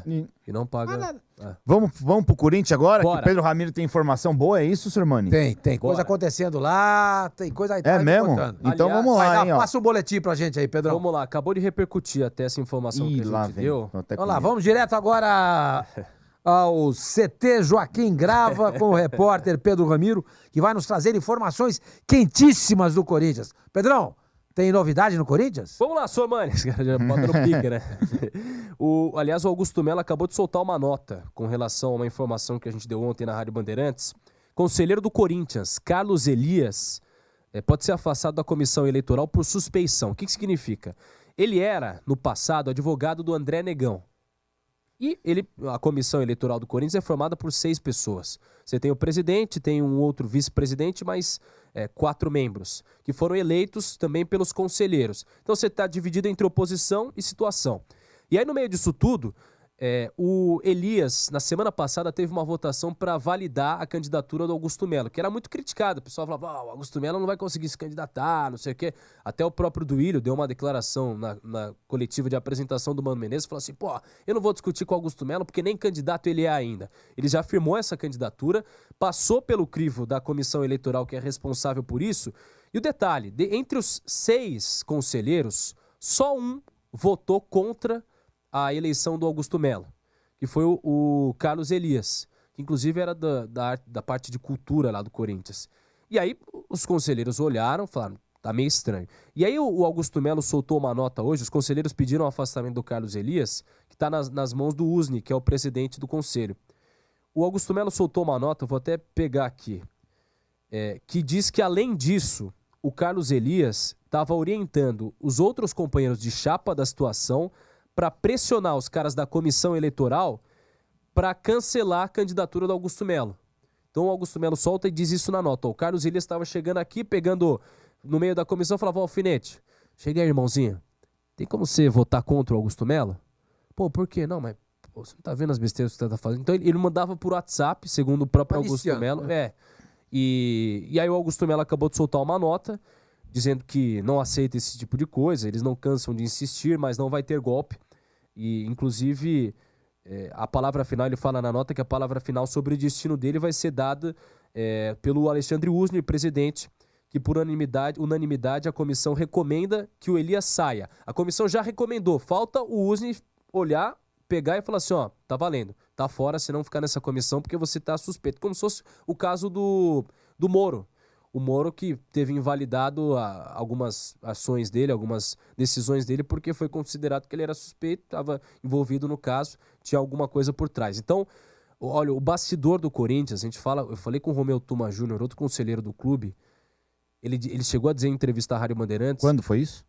E não paga... Vamos pro Corinthians agora? Bora. Que Pedro Ramiro tem informação boa, é isso, Sormani? Tem coisa acontecendo lá, tem coisa aí. É mesmo? Contando. Então Aliás, vamos lá, hein, ó. Passa o boletim pra gente aí, Pedrão. Vamos lá, acabou de repercutir até essa informação que a gente deu. Vamos lá, vamos direto agora ao CT Joaquim Grava com o repórter Pedro Ramiro, que vai nos trazer informações quentíssimas do Corinthians. Pedrão, tem novidade no Corinthians? Vamos lá, Sormani. Esse cara já bota no pique, né? Aliás, o Augusto Melo acabou de soltar uma nota com relação a uma informação que a gente deu ontem na Rádio Bandeirantes. Conselheiro do Corinthians, Carlos Elias, pode ser afastado da comissão eleitoral por suspeição. O que significa? Ele era, no passado, advogado do André Negão. E a comissão eleitoral do Corinthians é formada por 6 pessoas. Você tem o presidente, tem um outro vice-presidente, mais 4 membros, que foram eleitos também pelos conselheiros. Então você está dividido entre oposição e situação. E aí, no meio disso tudo, o Elias, na semana passada, teve uma votação para validar a candidatura do Augusto Melo, que era muito criticado. O pessoal falava, o Augusto Melo não vai conseguir se candidatar, não sei o quê. Até o próprio Duílio deu uma declaração na coletiva de apresentação do Mano Menezes, falou assim, eu não vou discutir com o Augusto Melo, porque nem candidato ele é ainda. Ele já afirmou essa candidatura, passou pelo crivo da comissão eleitoral que é responsável por isso. E o detalhe, entre os 6 conselheiros, só um votou contra a eleição do Augusto Melo, que foi o Carlos Elias, que inclusive era da parte de cultura lá do Corinthians. E aí os conselheiros olharam, falaram, tá meio estranho. E aí o Augusto Melo soltou uma nota hoje, os conselheiros pediram o afastamento do Carlos Elias, que está nas mãos do Usni, que é o presidente do conselho. O Augusto Melo soltou uma nota, vou até pegar aqui, que diz que além disso, o Carlos Elias estava orientando os outros companheiros de chapa da situação para pressionar os caras da comissão eleitoral para cancelar a candidatura do Augusto Melo. Então o Augusto Melo solta e diz isso na nota. O Carlos Elias estava chegando aqui, pegando no meio da comissão, falava, Alfinete, chega aí, irmãozinho, tem como você votar contra o Augusto Melo? Por quê? Não, mas você não tá vendo as besteiras que você tá fazendo? Então ele mandava por WhatsApp, segundo o próprio Augusto Melo. E aí o Augusto Melo acabou de soltar uma nota, dizendo que não aceita esse tipo de coisa, eles não cansam de insistir, mas não vai ter golpe. E, inclusive, a palavra final, ele fala na nota que a palavra final sobre o destino dele vai ser dada pelo Alexandre Usni, presidente, que por unanimidade a comissão recomenda que o Elias saia. A comissão já recomendou, falta o Usni olhar, pegar e falar assim, tá valendo, tá fora, se não ficar nessa comissão porque você tá suspeito. Como se fosse o caso do Moro. O Moro que teve invalidado algumas ações dele, algumas decisões dele, porque foi considerado que ele era suspeito, estava envolvido no caso, tinha alguma coisa por trás. Então, olha, o bastidor do Corinthians, eu falei com o Romeu Tuma Júnior, outro conselheiro do clube, ele chegou a dizer em entrevista à Rádio Bandeirantes... Quando foi isso?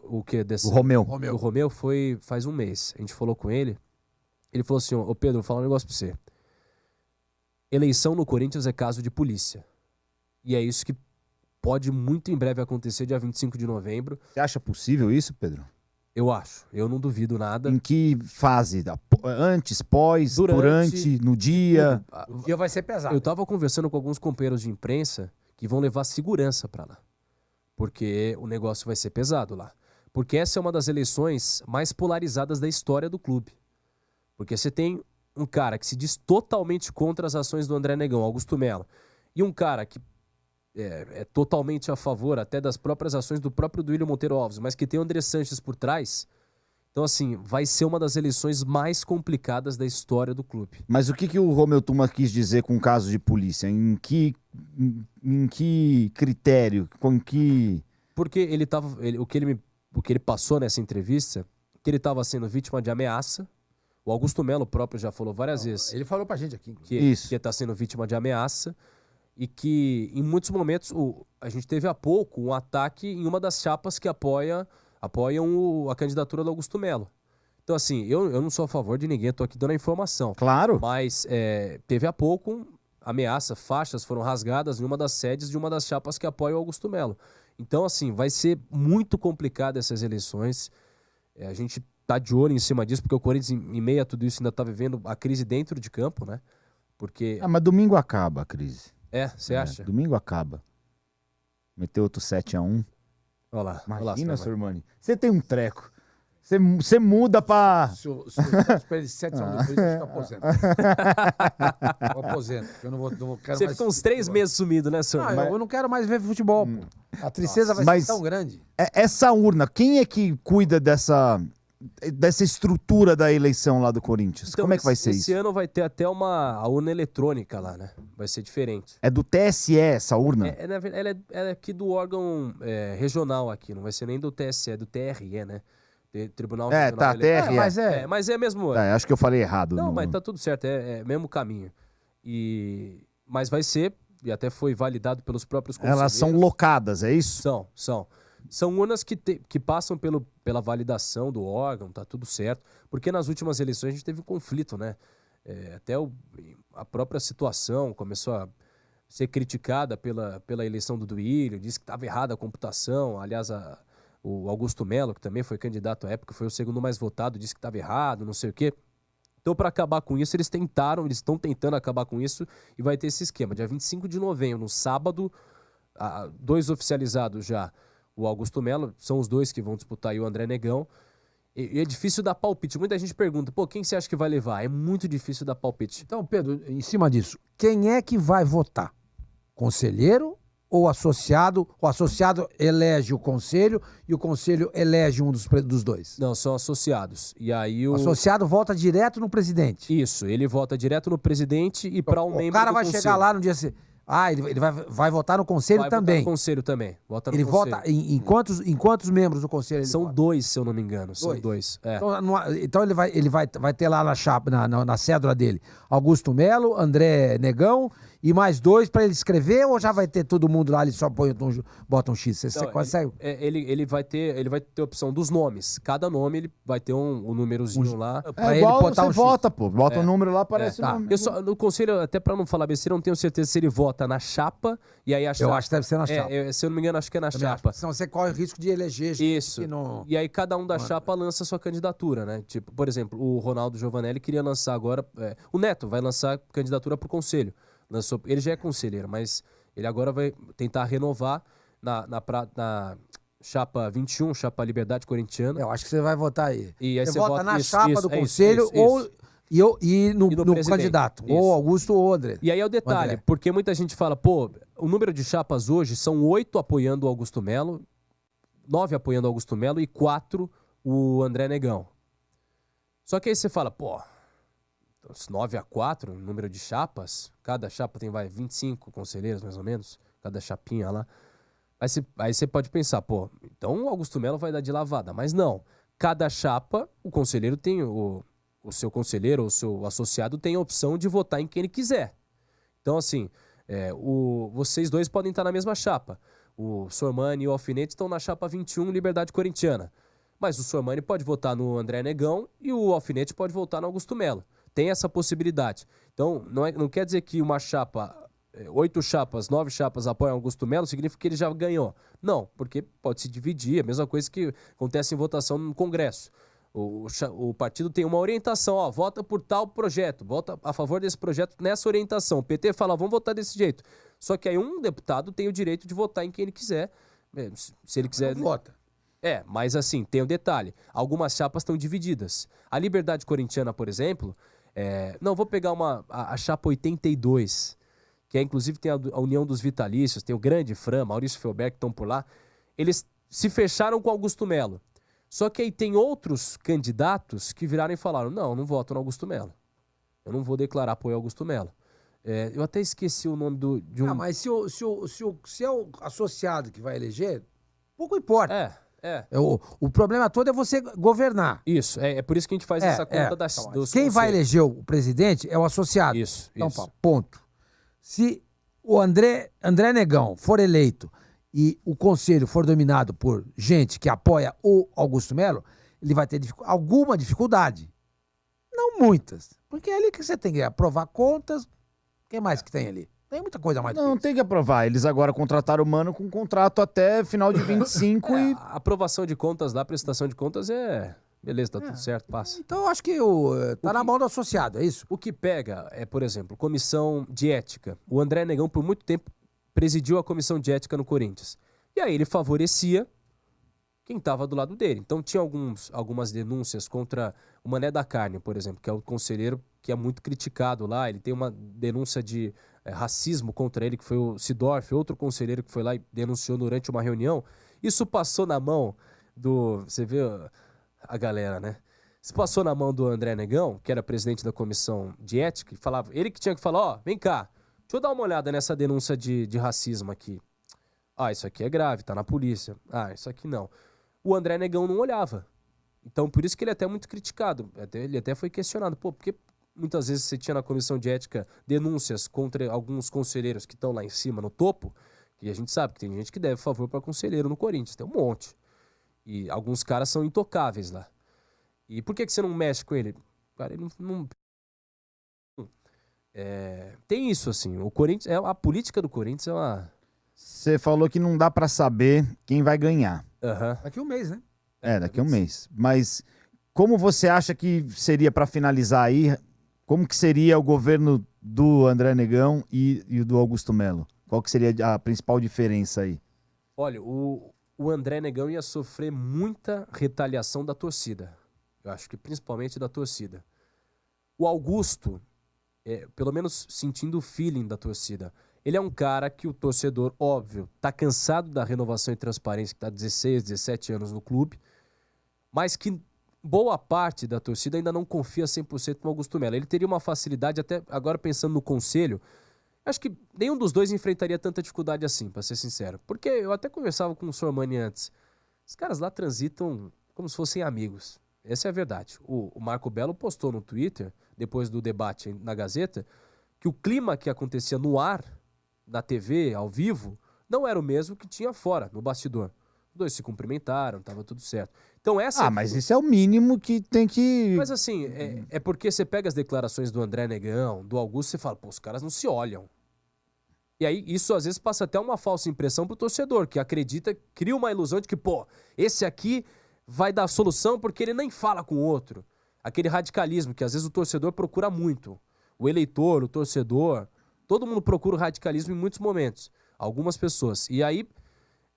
O Romeu. O Romeu foi faz um mês. A gente falou com ele, ele falou assim, ô Pedro, vou falar um negócio pra você. Eleição no Corinthians é caso de polícia. E é isso que pode muito em breve acontecer, dia 25 de novembro. Você acha possível isso, Pedro? Eu acho. Eu não duvido nada. Em que fase? Antes, pós, durante, no dia? O dia vai ser pesado. Eu tava conversando com alguns companheiros de imprensa que vão levar segurança para lá. Porque o negócio vai ser pesado lá. Porque essa é uma das eleições mais polarizadas da história do clube. Porque você tem um cara que se diz totalmente contra as ações do André Negão, Augusto Melo, e um cara que é totalmente a favor até das próprias ações do próprio Duílio Monteiro Alves, mas que tem o André Sanches por trás. Então, assim, vai ser uma das eleições mais complicadas da história do clube. Mas o que o Romeu Tuma quis dizer com o caso de polícia? Em que critério? Com que... Porque o que ele passou nessa entrevista, que ele estava sendo vítima de ameaça. O Augusto Melo próprio já falou várias vezes. Ele falou pra gente aqui. Que está sendo vítima de ameaça. E que, em muitos momentos, a gente teve há pouco um ataque em uma das chapas que apoiam a candidatura do Augusto Melo. Então, assim, eu não sou a favor de ninguém, estou aqui dando a informação. Claro. Mas teve há pouco ameaça, faixas foram rasgadas em uma das sedes de uma das chapas que apoia o Augusto Melo. Então, assim, vai ser muito complicado essas eleições. A gente tá de olho em cima disso, porque o Corinthians, em meio a tudo isso, ainda tá vivendo a crise dentro de campo, né? Porque... mas domingo acaba a crise. Você acha? Domingo acaba. Meteu outro 7-1. Olha lá. Imagina, Sormani. Você tem um treco. Você muda pra... Se o Pérez 7 são depois, eu aposento. Eu aposento. Eu não quero Você mais fica uns 3 meses sumido, né, senhor? Não, eu não quero mais ver futebol, pô. A tristeza vai ser tão grande. Essa urna, quem é que cuida dessa estrutura da eleição lá do Corinthians? Então, como é que vai ser isso? Esse ano vai ter até a urna eletrônica lá, né? Vai ser diferente. É do TSE essa urna? Ela é aqui do órgão regional aqui, não vai ser nem do TSE, é do TRE, né? Tribunal Regional tá, Eleitoral. TRE. Mas é mesmo. Acho que eu falei errado. Não, mas tá tudo certo, é mesmo caminho. Mas vai ser, e até foi validado pelos próprios conselheiros. Elas são locadas, é isso? São. São urnas que passam pela validação do órgão, tá tudo certo. Porque nas últimas eleições a gente teve um conflito, né? Até a própria situação começou a ser criticada pela eleição do Duílio, disse que estava errada a computação. Aliás, o Augusto Melo, que também foi candidato à época, foi o segundo mais votado, disse que estava errado, não sei o quê. Então, para acabar com isso, eles estão tentando acabar com isso e vai ter esse esquema. Dia 25 de novembro, no sábado, 2 oficializados já. O Augusto Melo, são os 2 que vão disputar aí o André Negão. E é difícil dar palpite. Muita gente pergunta, quem você acha que vai levar? É muito difícil dar palpite. Então, Pedro, em cima disso, quem é que vai votar? Conselheiro ou associado? O associado elege o conselho e o conselho elege um dos dois? Não, são associados. E aí O associado vota direto no presidente. Isso, ele vota direto no presidente e para um membro do conselho. O cara vai chegar lá no dia... ele vai votar no conselho também. Vai votar no conselho também. Ele vota em quantos membros do conselho ele São vota? 2, se eu não me engano. São 2. Então ele vai ter lá na chapa, na cédula dele, Augusto Melo, André Negão e mais 2 para ele escrever, ou já vai ter todo mundo lá, ele só bota um X? Você consegue? Ele vai ter a opção dos nomes. Cada nome ele vai ter um númerozinho lá. É igual você vota, pô. Bota o número lá, aparece o nome. No conselho, até para não falar besteira, eu não tenho certeza se ele vota na chapa, e aí a chapa... Eu acho que deve ser na chapa. Se eu não me engano, acho que é na chapa. Senão você corre o risco de eleger gente. Isso. E aí cada um da chapa lança sua candidatura, né? Tipo, por exemplo, o Ronaldo Giovanelli queria lançar agora... o Neto vai lançar candidatura para o conselho. Ele já é conselheiro, mas ele agora vai tentar renovar na chapa 21, chapa Liberdade Corintiana. Eu acho que você vai votar aí. E aí você vota na isso, chapa do conselho e no candidato. Isso. Ou Augusto ou André. E aí é o detalhe, porque muita gente fala, o número de chapas hoje são 8 apoiando o Augusto Melo, 9 apoiando o Augusto Melo e 4 o André Negão. Só que aí você fala, 9-4, o número de chapas, cada chapa tem 25 conselheiros, mais ou menos, cada chapinha lá. Aí você pode pensar, então o Augusto Melo vai dar de lavada. Mas não, cada chapa, o conselheiro tem, o seu conselheiro ou o seu associado tem a opção de votar em quem ele quiser. Então, assim, vocês 2 podem estar na mesma chapa. O Sormani e o Alfinete estão na chapa 21, Liberdade Corintiana. Mas o Sormani pode votar no André Negão e o Alfinete pode votar no Augusto Melo. Tem essa possibilidade. Então, não quer dizer que uma chapa, 8 chapas, 9 chapas apoiam Augusto Melo, significa que ele já ganhou. Não, porque pode se dividir, é a mesma coisa que acontece em votação no Congresso. O partido tem uma orientação, vota por tal projeto, vota a favor desse projeto nessa orientação. O PT fala, vamos votar desse jeito. Só que aí um deputado tem o direito de votar em quem ele quiser. Se ele quiser... Não vota. Mas assim, tem um detalhe. Algumas chapas estão divididas. A Liberdade Corintiana, por exemplo... vou pegar a chapa 82, que inclusive tem a União dos Vitalícios, tem o Grande Fran, Maurício Felberg, que estão por lá. Eles se fecharam com Augusto Melo. Só que aí tem outros candidatos que viraram e falaram, não voto no Augusto Melo. Eu não vou declarar apoio ao Augusto Melo. Eu até esqueci o nome de um... mas se é o associado que vai eleger, pouco importa. O problema todo é você governar. Isso, é por isso que a gente faz essa conta dos quem vai eleger o presidente é o associado. Isso. Então, ponto. Se o André Negão for eleito e o conselho for dominado por gente que apoia o Augusto Melo, ele vai ter alguma dificuldade. Não muitas. Porque é ali que você tem que aprovar contas. O que mais que tem ali? Tem muita coisa mais. Não, tem que aprovar. Eles agora contrataram o Mano com um contrato até final de 25 e... A aprovação de contas lá, prestação de contas beleza, tá tudo certo, passa. Então eu acho que tá na mão do associado, é isso? O que pega por exemplo, comissão de ética. O André Negão, por muito tempo, presidiu a comissão de ética no Corinthians. E aí ele favorecia quem estava do lado dele. Então tinha algumas denúncias contra o Mané da Carne, por exemplo, que é o conselheiro que é muito criticado lá. Ele tem uma denúncia de racismo contra ele, que foi o Sidorf, outro conselheiro que foi lá e denunciou durante uma reunião. Isso passou na mão do... Você vê a galera, né? Isso passou na mão do André Negão, que era presidente da comissão de ética, e falava, ele que tinha que falar, ó, vem cá, deixa eu dar uma olhada nessa denúncia de racismo aqui. Ah, isso aqui é grave, tá na polícia. Ah, isso aqui não. O André Negão não olhava. Então, por isso que ele é até muito criticado. Ele até foi questionado. Pô, porque muitas vezes você tinha na comissão de ética denúncias contra alguns conselheiros que estão lá em cima, no topo, que a gente sabe que tem gente que deve favor para conselheiro no Corinthians. Tem um monte. E alguns caras são intocáveis lá. E por que você não mexe com ele? Cara, ele não... tem isso, assim. O Corinthians, a política do Corinthians é uma... Você falou que não dá pra saber quem vai ganhar. Aham. Daqui um mês, né? Daqui a um mês. Mas como você acha que seria pra finalizar aí? Como que seria o governo do André Negão e do Augusto Melo? Qual que seria a principal diferença aí? Olha, o André Negão ia sofrer muita retaliação da torcida. Eu acho que principalmente da torcida. O Augusto, pelo menos sentindo o feeling da torcida, ele é um cara que o torcedor, óbvio, tá cansado da renovação e transparência, que tá 16, 17 anos no clube, mas que boa parte da torcida ainda não confia 100% no Augusto Melo. Ele teria uma facilidade, até agora pensando no conselho, acho que nenhum dos dois enfrentaria tanta dificuldade assim, para ser sincero. Porque eu até conversava com o Sormani antes. Os caras lá transitam como se fossem amigos. Essa é a verdade. O Marco Belo postou no Twitter, depois do debate na Gazeta, que o clima que acontecia no ar, na TV, ao vivo, não era o mesmo que tinha fora, no bastidor. Os dois se cumprimentaram, estava tudo certo. Então essa... mas isso é o mínimo que tem que... Mas assim, é porque você pega as declarações do André Negão, do Augusto, você fala, pô, os caras não se olham. E aí isso às vezes passa até uma falsa impressão pro torcedor, que acredita, cria uma ilusão de que, pô, esse aqui vai dar solução porque ele nem fala com o outro. Aquele radicalismo que às vezes o torcedor procura muito. O eleitor, o torcedor, todo mundo procura o radicalismo em muitos momentos. Algumas pessoas. E aí,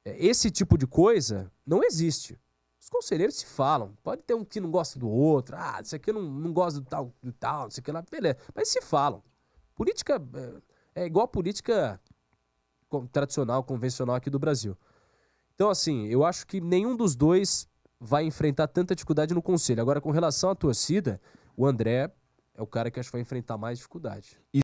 esse tipo de coisa não existe. Os conselheiros se falam. Pode ter um que não gosta do outro. Ah, isso aqui eu não gosto do tal, não sei o que lá. Beleza. Mas se falam. Política é igual a política tradicional, convencional aqui do Brasil. Então, assim, eu acho que nenhum dos dois vai enfrentar tanta dificuldade no conselho. Agora, com relação à torcida, o André é o cara que acho que vai enfrentar mais dificuldade.